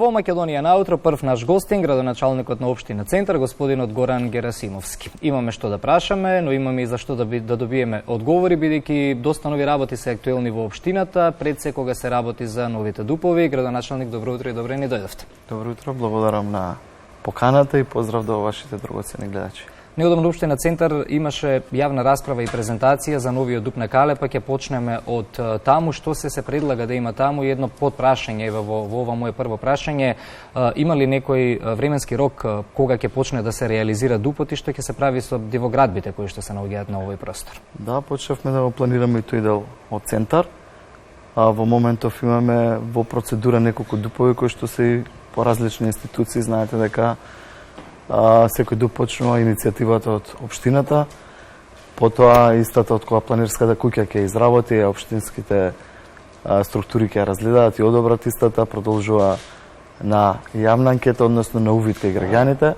Во Македонија наутро прв наш гостин, градоначалникот на општина Центар, господинот Горан Герасимовски. Имаме што да прашаме, но имаме и за што да добиеме одговори, бидејќи доста нови работи се актуелни во општината, пред се кога се работи за новите дупови. Градоначалник, добро утро и добре ни дојдовте. Добро утро, благодарам на поканата и поздрав до вашите драгоцени гледачи. Неодамна општина Центар имаше јавна расправа и презентација за новиот дуп на Кале, па ќе почнеме од таму. Што се предлага да има таму? Едно подпрашање, во ова моје прво прашање. Има ли некој временски рок кога ќе почне да се реализира дупот и што ќе се прави со дивоградбите кои што се наоѓаат на овој простор? Да, почнавме да го планираме и тој дел од Центар. Во моментов имаме во процедура неколку дупови кои што се и по различни институции. Знаете дека секој дуп почнува иницијативата од општината, потоа истата од која планерската куќа ќе изработи, општинските структури ќе разгледаат и одобрат истата, продолжува на јавна анкета, односно на увид кај граѓаните,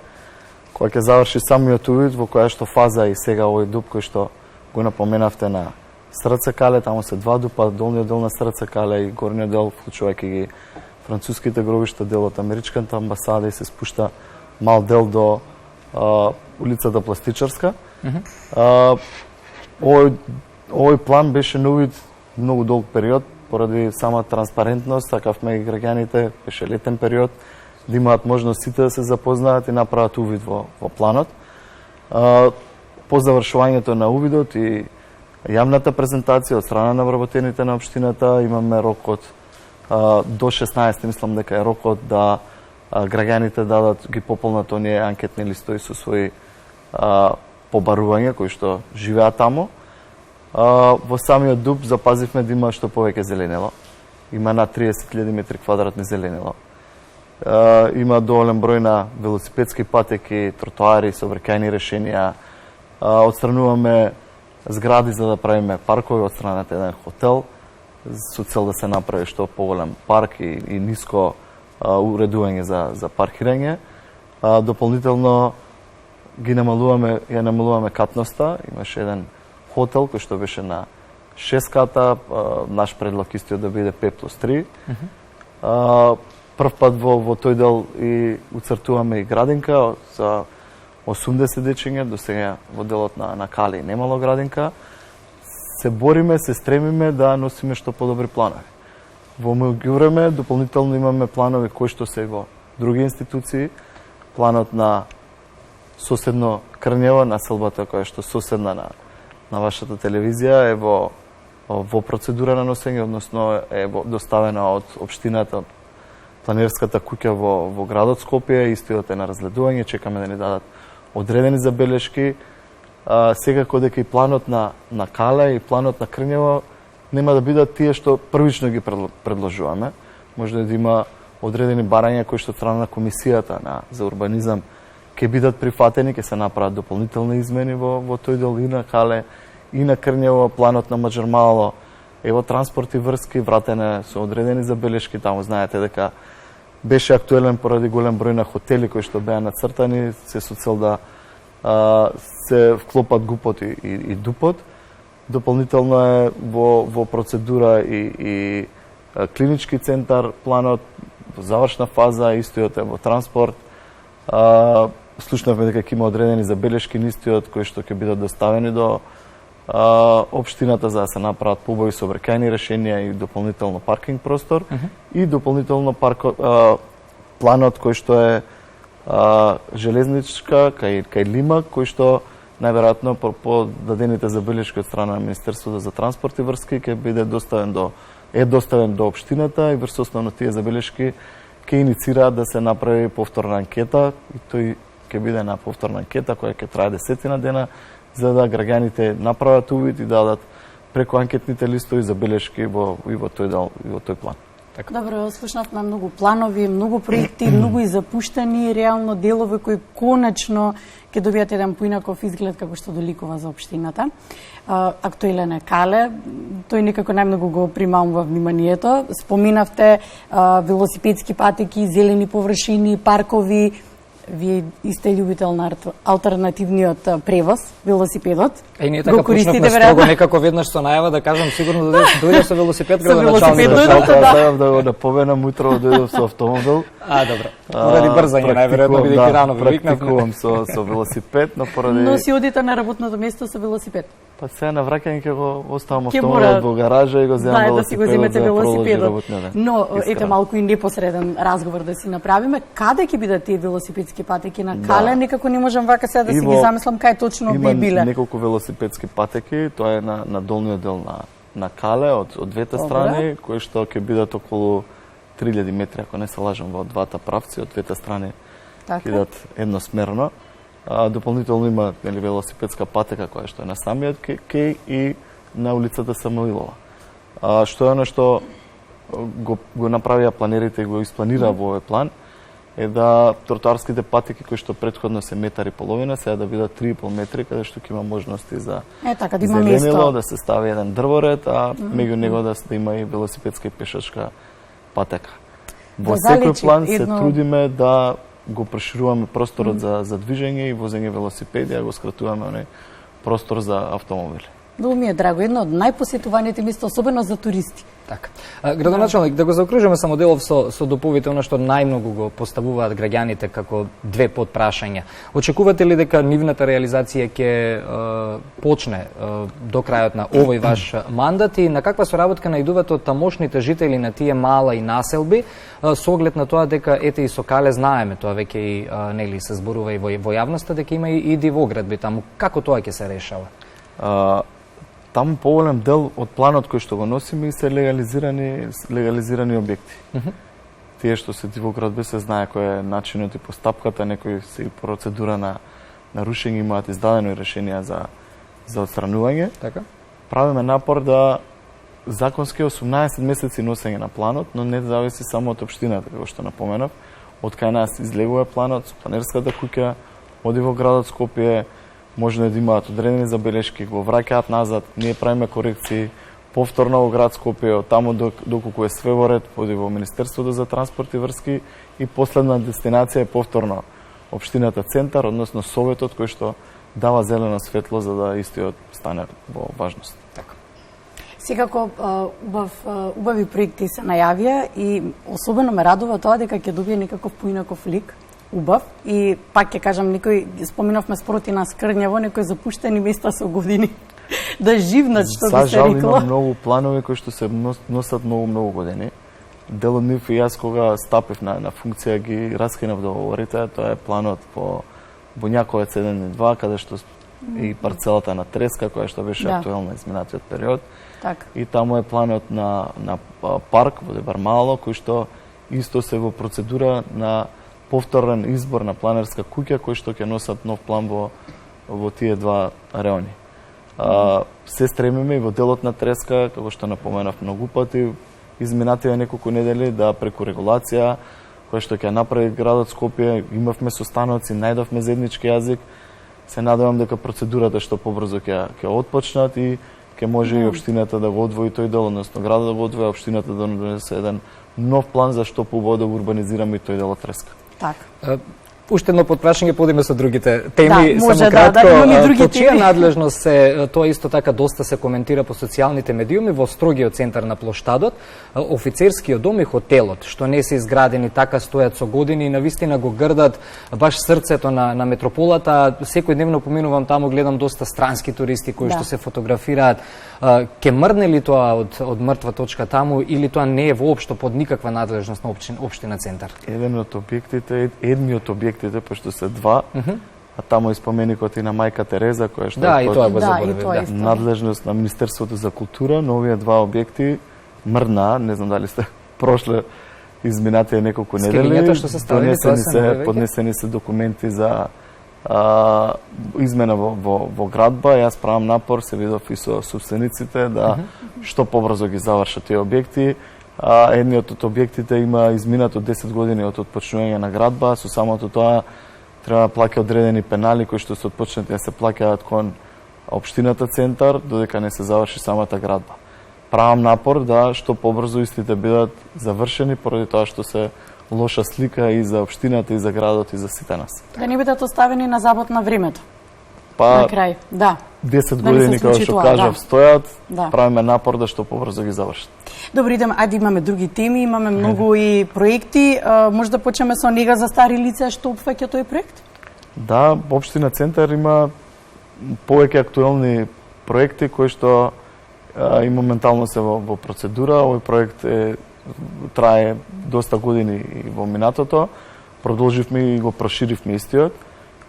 која ќе заврши самиот увид, во која што фаза и сега овој дуп кој што го напоменавте на Срце Кале, таму се два дупа, долниот дел на Срце Кале и горниот дел, вклучувајќи ги француските гробишта, дел од Америчката амбасада и се спушта мал дел до улицата Пластичарска. Овој план беше на увид многу долг период, поради сама транспарентност, сакавме и граѓаните, беше летен период, да имаат можност сите да се запознаат и направат увид во планот. По завршувањето на увидот и јавната презентација од страна на вработените на општината, имаме рокот до 16, мислам дека е рокот да граѓаните дадат, ги пополнат оние анкетни листови со своји побарувања кои што живеат таму. Во самиот дуп запазивме да има што повеќе зеленило. Има над 30.000 метри квадратни зеленило. Има доволен број на велосипедски патеки, тротоари, сообраќајни решенија. Отстрануваме згради за да правиме паркови од страната еден хотел со цел да се направи што поголем парк и ниско уредување за паркирање. Дополнително ја намалуваме катноста. Имаше еден хотел кој што беше на 6 ката, наш предлог истиот да биде 5+3. Прв пат во тој дел и уцртуваме и градинка за 80 дечиња, до сега во делот на Кали немало градинка. Се бориме, се стремиме да носиме што подобри планови. Во меѓувреме, дополнително имаме планови кои што се во други институции. Планот на соседно Крњево, населбата која што соседна на вашата телевизија, е во процедура на носење, односно е доставена од општината, планерската куќа во градот Скопје, истиот е на разгледување, чекаме да ни дадат одредени забелешки. Секако дека и планот на Кале и планот на Крњево нема да бидат тие што првично ги предложуваме. Може да има одредени барања кои што страна на комисијата за урбанизам ќе бидат прифатени, ќе се направат дополнителни измени во тој дел и на Кале и на Крњево. Планот на Маџармало е во транспорт и врски, вратене со одредени забелешки. Таму знаете дека беше актуелен поради голем број на хотели кои што беа нацртани, се со цел да се вклопат гупот и дупот. Дополнително е во процедура и клинички центар, планот во завршна фаза, истиот е во транспорт. Слушнавме дека ќе има одредени забелешки истиот кои што ќе бидат доставени до општината за да се направат побои сообраќајни решенија и дополнително паркинг простор и дополнително планот кој што е железничка кај Лимак, кој што најверојатно по дадените забелешки од страна на Министерството за транспорт и врски ќе биде доставен до општината и врз основа на тие забелешки ќе иницираат да се направи повторна анкета и тој ќе биде една повторна анкета која ќе трае 10 дена за да граѓаните направат увид и дадат преку анкетните листови забелешки во тој дел и во тој план. Добро, слушнавме многу планови, многу проекти, многу и запуштани реално делови кои конечно ќе добијат еден поинаков изглед како што доликува за општината. Актуелен е Кале, тој некако најмногу го примам во вниманието. Споминавте велосипедски патеки, зелени површини, паркови. Вие сте љубител на алтернативниот превоз, велосипедот. И ние така почнавме строго некако веднаш со најава да кажам сигурно да дојде со велосипед градоначалникот. Да го наповенам утро дојдов со автомобил. Добро. Поради брзање, најверојатно, бидејќи рано ви викнавме. Практикувам со велосипед, но поради... Но си одите на работното место со велосипед? Па сега на враќање ќе го оставам Ќе автомобилот во гаража и го земам да си го земете велосипедот. Да. Но ете малку и непосреден разговор да си направиме. Каде ќе бидат тие велосипедски патеки на Кале? Некако не можам вака сега да си ги замислам кај точно би биле. Има неколку велосипедски патеки, тоа е на долниот дел на Кале од двете страни, кои што ќе бидат околу 3000 метри, ако не се лажам, во двата правци, од двете страни ќе бидат едносмерно. Дополнително има велосипедска патека која што е на самиот кеј и на улицата Самуилова. Што е оно што го направија планерите и го испланира во овој план е да тротоарските патеки кои што претходно се метар и половина сега да бидат 3,5 метри, каде што ќе има можности за да зеленило, да се стави еден дрворед, а меѓу него да има и велосипедска и пешачка патека. Во секој план се трудиме да го прошируваме просторот за движење и возење велосипеди, а го скратуваме оној простор за автомобили. Многу ми е драго, едно од најпосетуваните места, особено за туристи. Така. Градоначалник, да го заокружиме само делов со доповите, она што најмногу го поставуваат граѓаните како две подпрашања. Очекувате ли дека нивната реализација ќе почне до крајот на овој ваш мандат и на каква соработка најдувате од тамошните жители на тие мала и населби, со оглед на тоа дека ете и со Кале знаеме, тоа веќе и нели се зборува и во јавноста, дека има и дивоградби таму. Како тоа ќе се решава? Таму поголем дел од планот кој што го носиме и се легализирани објекти. Тие што се дивоградби се знае кој е начинот и постапката, некои се и процедура на рушење имаат издадено и решенија за отстранување. Така. Правиме напор да законски 18 месеци носење на планот, но не зависи само од општината, како што напоменав. Од кај нас излегува планот, со планерската куќа, оди во градот Скопје, може да имаат одредени забелешки, го враќаат назад, ние правиме корекции, повторно во град Скопје, таму доколку е све во ред, поди во Министерството за транспорт и врски и последна дестинација е повторно општината Центар, односно Советот кој што дава зелено светло за да истиот стане во важност. Така. Секако убави проекти се најавија и особено ме радува тоа дека ќе добие некаков поинаков лик. Убав и пак ќе кажам некои споминавме спроти на Скрњево, некои запуштени места со години да живнат, што би се рекло. Има многу планови кои што се носат многу години. Дел од нив и јас кога стапив на функција ги раскинав договорите, тоа е планот во Буњаковец 1 и 2, каде што и парцелата на Треска која што беше актуелна изминатиот период. Так. И таму е планот на парк во Дебармало кој што исто се во процедура на повторен избор на планерска куќа кој што ќе носат нов план во тие два реони. Се стремиме и во делот на Треска, како што напоменав многу пати, изминативе неколку недели да преку регулација која што ќе направи градот Скопје, имавме состаноци, најдовме заеднички јазик. Се надевам дека процедурата што побрзо ќе отпочнат и ќе може и општината да го одвои тој дел, односно градот да го одвои, општината да донесе еден нов план за што побо да урбанизираме и тој дел од Треска. Така. Уште едно подпрашање, подиме со другите теми. Да, може само кратко, по чија надлежност се, тоа исто така доста се коментира по социјалните медиуми, во строгиот центар на плоштадот, офицерскиот дом и хотелот, што не се изградени, така стојат со години и навистина го грдат баш срцето на метрополата. Секојдневно поминувам таму, гледам доста странски туристи кои што се фотографираат. Ке мрдне ли тоа од мртва точка таму или тоа не е воопшто под никаква надлежност на општина Центар? Едниот објектите, пошто се два, а таму и споменикот и на мајка Тереза, која што и тоа го заборавив, надлежност на Министерството за култура, но овие два објекти мрдна, не знам дали сте прошле изминатите неколку недели, поднесени се документи за измена во градба. Јас правам напор, се видов и со собствениците да што побрзо ги завршат тие објекти. Едниот од објектите има изминато 10 години од отпочнување на градба, со самото тоа треба да плаќа одредени пенали кои што се отпочнати да се плаќаат кон општината Центар додека не се заврши самата градба. Правам напор да што побрзо истите бидат завршени поради тоа што се лоша слика и за општината и за градот и за сите нас. Да не бидат оставени на забот на времето. па на крај, да. 10 Да не се години, како случи што тоа, кажав, да. стојат, Да. правиме напор да што побрзо ги завршат. Добро, идеме, ајде имаме други теми, имаме многу и проекти. Може да почнеме со нега за стари лица, што опфаќа тој проект? Да, Општина Центар има повеќе актуелни проекти кои што и моментално се во процедура. Овој проект трае доста години и во минатото. Продолживме и го проширивме истиот.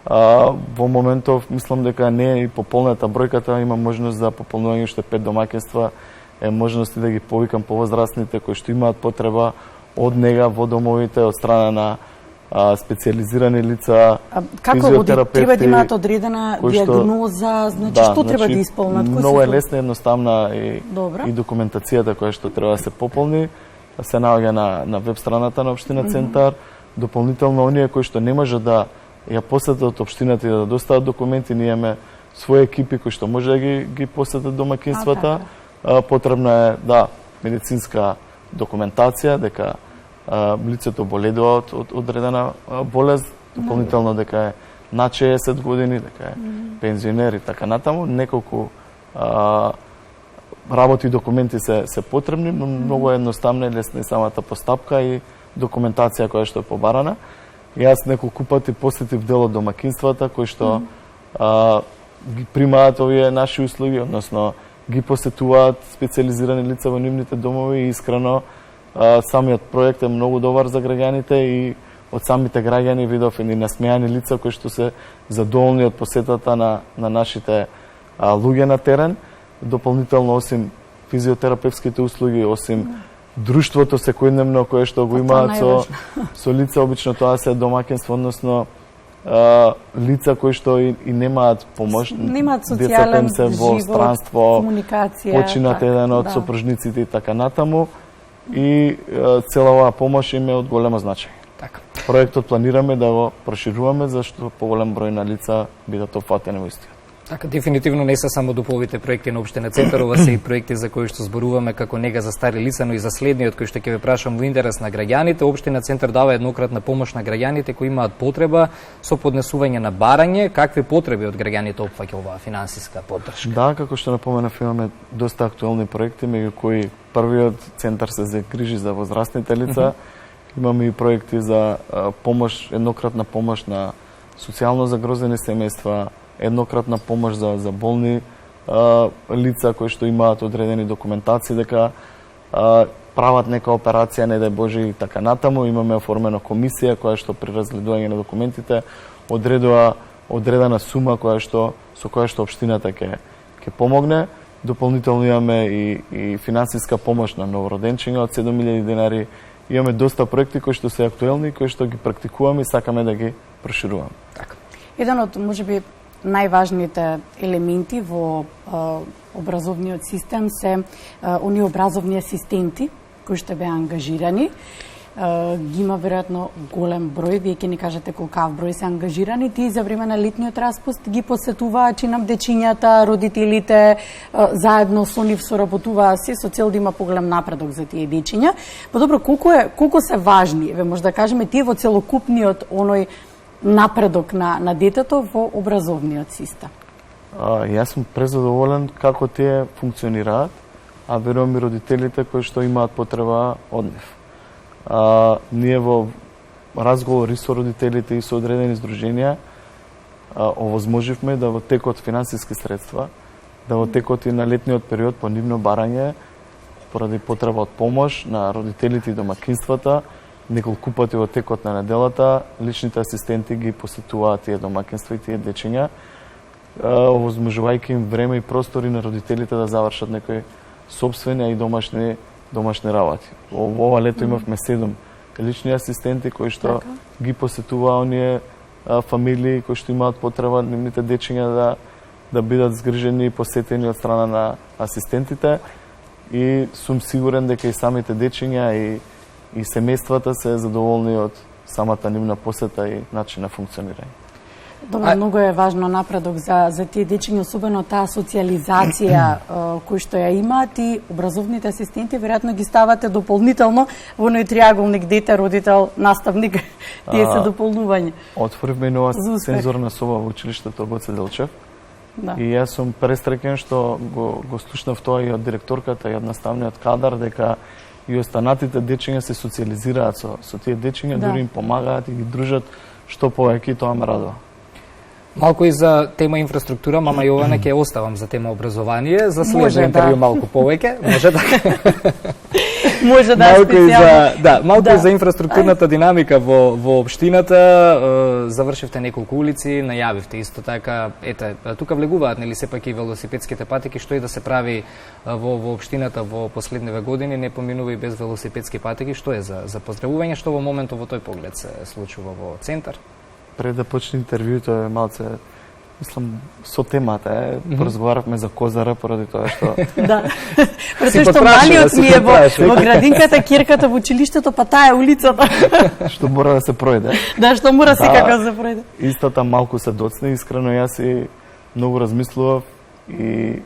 Во моментов мислам дека не е и пополната бројката, има можност за пополнување уште 5 домаќинства, можности да ги повикам повозрастните кои што имаат потреба од нега во домовите од страна на специјализирани лица, Како треба да имаат одредена диагноза, значи што треба да исполнат? Многу е лесна, едноставна Добра. и документацијата која што треба да се пополни, се наоѓа на веб страната на Општина Центар. Дополнително оние кои што не може да ја посетат општината и да достават документи, ние имаме своји екипи кои што може да ги посетат домаќинствата. Потребна е медицинска документација дека лицето боледува од одредена болест, дополнително дека е над 60 години, дека е пензионер и така натаму. Неколку работи и документи се потребни, но многу едноставна и лесна и самата постапка и документација која што е побарана. Јас неколку пати посетив дел од домаќинствата кои што ги примаат овие наши услуги, односно ги посетуваат специјализирани лица во нивните домови и искрено самиот проект е многу добар за граѓаните и од самите граѓани видов и насмејани лица кои што се задоволни од посетата на нашите луѓе на терен. Дополнително, осим физиотерапевските услуги, осим друштвото секојдневно кое што го имаат со лица, обично тоа се домаќинство, односно лица кои што и немаат помош, немаат социјален се во странство, комуникација, починат еден од сопружниците и така натаму, и цела оваа помош им е од големо значај. Така. Проектот планираме да го прошируваме зашто поголем број на лица бидат опфатени во истиот. Така, дефинитивно не се само дуповите проекти на Општина Центар, ова се и проекти за кои што зборуваме како нега за стари лица, но и за следниот кој што ќе ве прашам во интерес на граѓаните. Општина Центар дава еднократна помош на граѓаните кои имаат потреба со поднесување на барање. Какви потреби од граѓаните опфаќа оваа финансиска поддршка? Да, како што напоменав, имаме доста актуелни проекти, меѓу кои првиот центар се загрижи за возрастните лица. Имаме и проекти за помош, еднократна помош на социјално загрозени семејства, еднократна помош за болни лица кои што имаат одредени документации дека прават нека операција, не дај Боже и така натаму. Имаме оформена комисија која што при разгледување на документите одредува одредена сума со која што општината ќе помогне. Дополнително имаме и финансиска помош на новороденчиња од 7.000 денари. Имаме доста проекти кои што се актуелни, кои што ги практикуваме и сакаме да ги прошируваме. Така. Еден од можеби најважните елементи во образовниот систем се оние образовни асистенти кои што беа ангажирани. Ги има веројатно голем број, вие ќе ни кажете колкав број се ангажирани. Тие за време на летниот распуст ги посетуваат чинам дечињата, родителите, заедно со нив соработуваа се со цел да има поголем напредок за тие дечиња. Па добро, колку се важни, може да кажеме, тие во целокупниот оној напредок на детето во образовниот систем? Јас сум презадоволен како тие функционираат, а верувам и родителите кои што имаат потреба од нив. Ние во разговори со родителите и со одредени здруженија овозможивме да во текот финансиски средства, да во текот и на летниот период по нивно барање, поради потреба од помош на родителите и домаќинствата, неколку пати во текот на неделата личните асистенти ги посетуваат тие домаќинства и тие дечиња, овозможувајќи им време и простори на родителите да завршат некои сопствени и домашни работи. Ова лето имавме 7 лични асистенти кои што ги посетуваа оние фамилии кои што имаат потреба нивните дечиња да бидат згрижени и посетени од страна на асистентите, и сум сигурен дека и самите дечиња и семејствата се задоволни од самата нивна посета и начин на функционирање. Добро, многу е важно напредок за тие дечиња, особено таа социјализација кој што ја имаат, и образовните асистенти веројатно ги ставате дополнително во оној триаголник дете, родител, наставник, тие се дополнување. Отворивме нова сензорна соба во училиштето Гоце Делчев, Да. И јас сум пресреќен што го слушнав тоа и од директорката и од наставниот кадар, дека и останатите дечиња се социализираат со тие дечиња, дури им помагаат и ги дружат што повеќе, тоа ме радува. Малку и за тема инфраструктура, мама Јована, ќе оставам за тема образование, за следно интервју малку повеќе, може така? Може да, специјално. Малку и за инфраструктурната динамика во општината, завршивте неколку улици, најавивте исто така, ете, тука влегуваат нели сепак и велосипедските патеки, што и да се прави во општината во последниве години, не поминува и без велосипедски патеки, што е за поздравување, што во моментот во тој поглед се случува во центар? Пред да почне интервјуто е малце, мислам, со темата поразговаравме за Козара поради тоа што да. Поради што малиот ми е во градинката, кирката во училиштето, па таа е улицата. Што мора да се пројде. Да, што мора секако да се пројде. Истата малку се доцне, искрено јас и многу размислував и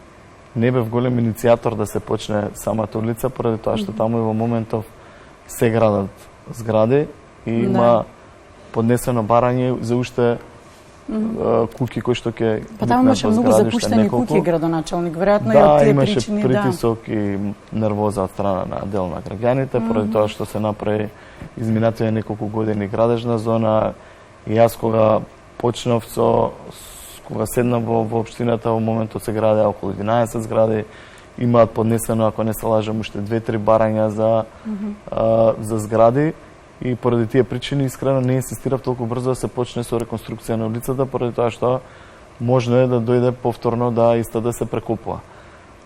не бев голем иницијатор да се почне самата улица, поради тоа што таму и во моментов се градат згради и има поднесено барање за уште куќи кои што ќе па таму имаше многу запуштени куќи, градоначалник, веројатно и од тие причини, имаше притисок и нервоза од страна на дел на граѓаните, поради тоа што се направи изминативе неколку години градежна зона и јас кога почнав кога седнав во општината, во моментот се градеа околу 11 згради, имаат поднесено, ако не се лажам, уште 2-3 барања за згради. И поради тие причини, искрено, не инсистирав толку брзо да се почне со реконструкција на улицата, поради тоа што можно е да дојде повторно да се прекупува.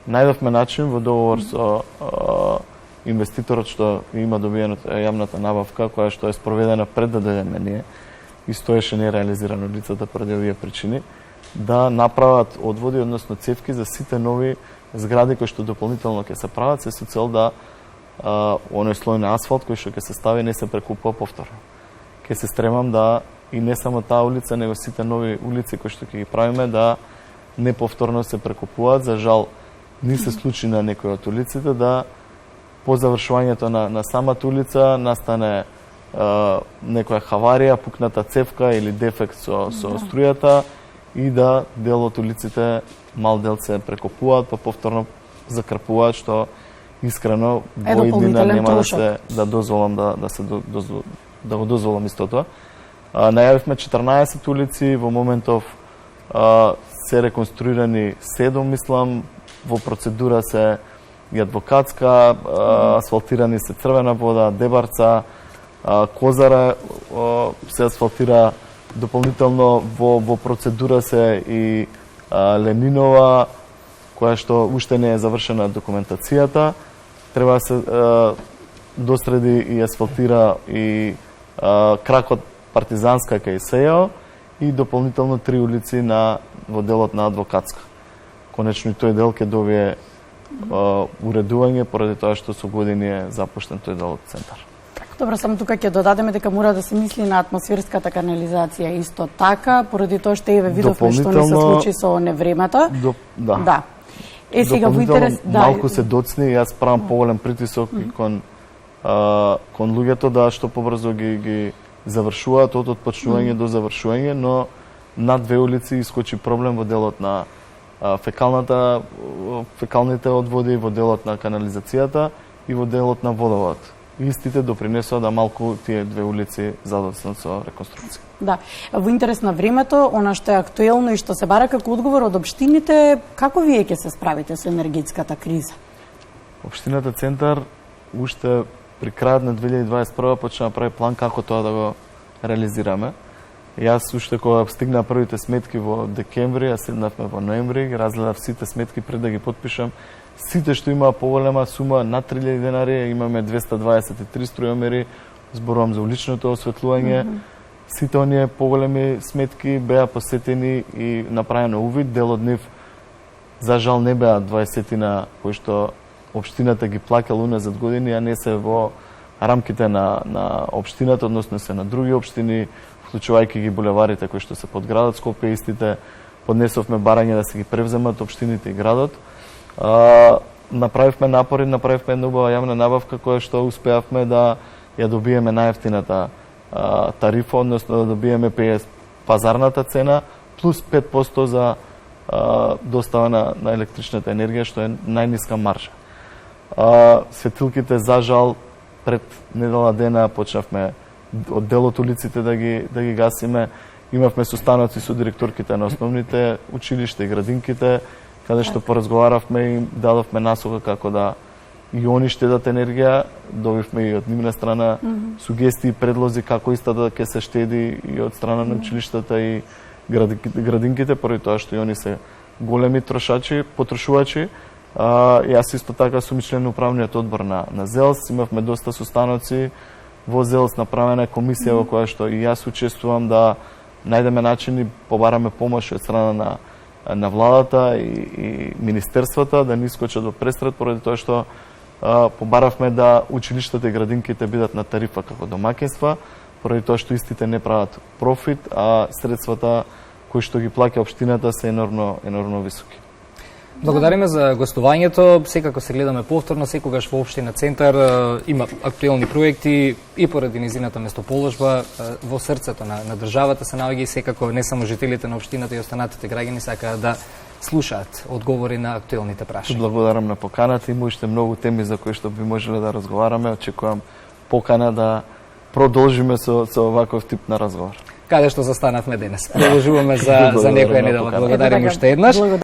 Најдовме начин во договор со инвеститорот што има добиено јавната набавка, која што е спроведена пред да дојдеме ние, и стоеше нереализирана улицата поради овие причини, да направат одводи, односно цевки за сите нови згради кои што дополнително ќе се прават, се со цел да оној слој на асфалт кој што ќе се стави не се прекупува повторно. Ќе се стремам да и не само таа улица, него сите нови улици кои што ќе ги правиме да не повторно се прекупуваат. За жал не се случи на некој од улиците да по завршувањето на самата улица настане некоја хаварија, пукната цевка или дефект со струјата и да дел од улиците, мал дел се прекопуваат, па повторно закрпуваат, што искрено во иднина нема да дозволам да го дозволам истото. Најавивме 14 улици, во моментов се реконструирани 7, мислам, во процедура се и адвокатска, асфалтирани се Црвена вода, Дебарца, Козара се асфалтира дополнително, во процедура се и Ленинова, која што уште не е завршена документацијата. Треба да се достреди и асфалтира и кракот Партизанска кај Сејао и дополнително 3 улици во делот на Адвокатска. Конечно и тој дел ќе добие уредување поради тоа што со години е запуштен тој дел од центар. Добро, само тука ќе додадеме дека мора да се мисли на атмосферската канализација исто така, поради тоа што еве видовме што не се случи со невремето. Да. Сега во интерес малку се доцни, јас правам поголем притисок и кон луѓето да што побрзо ги завршуваат од почнување до завршување, но на 2 улици искочи проблем во делот на фекалните одводи, во делот на канализацијата и во делот на водовод. Истите допринесоа да малку тие 2 улици задоцнат со реконструкција. Да, во интерес на времето, она што е актуелно и што се бара како одговор од општините, како вие ќе се справите со енергетската криза? Општината Центар уште при крајот на 2021 почна да прави план како тоа да го реализираме. Јас уште кога стигна првите сметки во декември, а седнавме во ноември, ги разгледав сите сметки пред да ги потпишам. Сите што имаа поголема сума над 3000 денари, имаме 223 струјомери, зборувам за уличното осветлување. Сите оние поголеми сметки беа посетени и направено увид. Дел од нив, за жал, не беа 20 кои што општината ги плаќала уназад години, а не се во рамките на општината, односно се на други општини, вклучувајќи ги булеварите кои што се под градот Скопје. Истите поднесовме барање да се ги превземат општините и градот. Направивме напори, направивме една убава јавна набавка која што успеавме да ја добиеме најевтината тарифа, односно да добиеме пазарната цена, плюс 5% за достава на електричната енергија, што е најниска маржа. Светилките, за жал, пред недела дена почнавме од дел од улиците да ги гасиме. Имавме состаноци со директорките на основните училишта и градинките, каде што поразговаравме и дадовме насока како да и они штедат енергија. Добивме и од нивна страна сугестии и предлози како истата ќе се штеди и од страна на училиштата и градинките, поради тоа што и они се големи потрошувачи. Јас исто така сум член на управниот одбор на ЗЕЛС, имавме доста состаноци во ЗЕЛС, направена е комисија во која што и јас учествувам да најдеме начини, побараме помош од страна на владата и министерствата да не искочат до престрет, поради тоа што побаравме да училиштата и градинките бидат на тарифа како домаќинства, поради тоа што истите не прават профит, а средствата кои што ги плаќа општината се енормно високи. Благодариме за гостувањето. Секако се гледаме повторно, секогаш во општина Центар има актуелни проекти и поради низината местоположба во срцето на државата се наоѓа и секако не само жителите на општината и останатите граѓани сакаат да слушаат одговори на актуелните прашања. Благодарам на поканата, има уште многу теми за кои што би можеле да разговараме. Очекувам покана да продолжиме со оваков тип на разговор. Каде што застанавме денес. Продолжуваме за некоја недела. Благодарим уште еднаш.